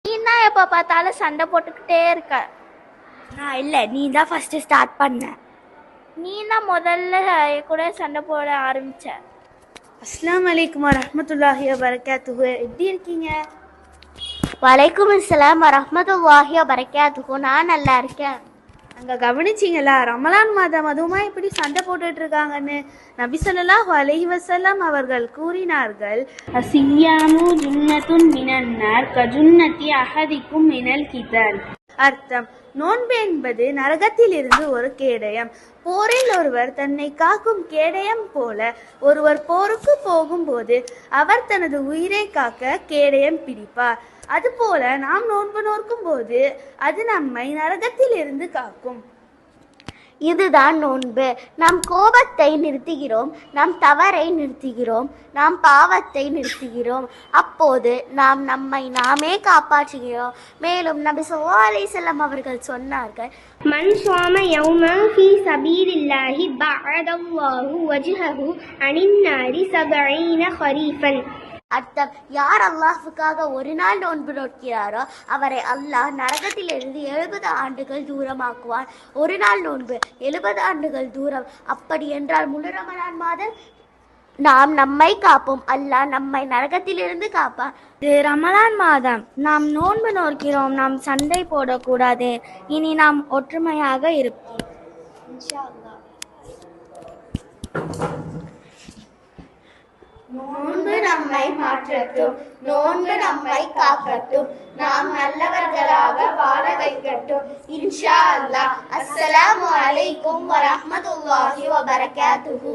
நீ தான் எப்போ பார்த்தாலும் சண்டை போட்டுக்கிட்டே இருக்க. நான் இல்லை, நீ தான் ஃபஸ்ட்டு ஸ்டார்ட் பண்ண. நீ தான் முதல்ல கூட சண்டை போட ஆரம்பிச்ச. அஸ்ஸலாமு அலைக்கும் வரஹ்மத்துல்லாஹி வபரகாத்துஹு. எப்படி இருக்கீங்க? வலைக்கும் அஸ்ஸலாம் வரஹ்மத்துல்லாஹி வபரகாத்துஹு. நான் நல்லா இருக்கேன். அங்கே கவனிச்சிங்களா, ரமலான் மாதம் அதுவுமா இப்படி சண்டை போட்டுட்டு இருக்காங்கன்னு? நபி ஸல்லல்லாஹு அலைஹி வஸல்லம் அவர்கள் கூறினார்கள், அஸ்ஸியாமு ஜுன்னத்துன் மினன்னார் கஜுன்னதி அஹதிக்கும் மினல் கிதால். அர்த்தம், நோன்பு என்பது நரகத்தில் இருந்து ஒரு கேடயம். போரில் ஒருவர் தன்னை காக்கும் கேடயம் போல ஒருவர் போருக்கு போகும்போது அவர் தனது உயிரை காக்க கேடயம் பிடிப்பார். அதுபோல நாம் நோன்பு நோக்கும் போது அது நம்மை நரகத்தில் இருந்து காக்கும். இதுதான் நோன்பு. நாம் கோபத்தை நிறுத்துகிறோம், நாம் தவறை நிறுத்துகிறோம், நாம் பாவத்தை நிறுத்துகிறோம். அப்போது நாம் நம்மை நாமே காப்பாற்றுகிறோம். மேலும் நபி ஸல்லல்லாஹு அலைஹி வஸல்லம் அவர்கள் சொன்னார்கள், மன் ஸாம யௌமன் ஃபீ ஸபீலில்லாஹி பஅதல்லாஹு வஜ்ஹஹு அனின் நாரி 70 கரீஃபன். அர்த்தம், யார் அல்லாஹ்வுக்காக ஒரு நாள் நோன்பு நோக்கிறாரோ அவரை அல்லாஹ் நரகத்திலிருந்து 70 ஆண்டுகள் தூரமாக்குவான். ஒரு நாள் நோன்பு 70 ஆண்டுகள் தூரம். அப்படி என்றால் முழு ரமலான் மாதம் நாம் நம்மை காப்போம், அல்லாஹ் நம்மை நரகத்திலிருந்து காப்பான். இது ரமலான் மாதம், நாம் நோன்பு நோக்கிறோம், நாம் சண்டை போடக்கூடாது. இனி நாம் ஒற்றுமையாக இருப்போம் இன்ஷா அல்லாஹ். நோன்பு நம்மை மாற்றட்டும், நோன்பு நம்மை காக்கட்டும், நாம் நல்லவர்களாக வாழ வைக்கட்டும் இன்ஷா அல்லாஹ். அஸ்ஸலாமு அலைக்கும் வரஹ்மத்துல்லாஹி வபரகாத்துஹு.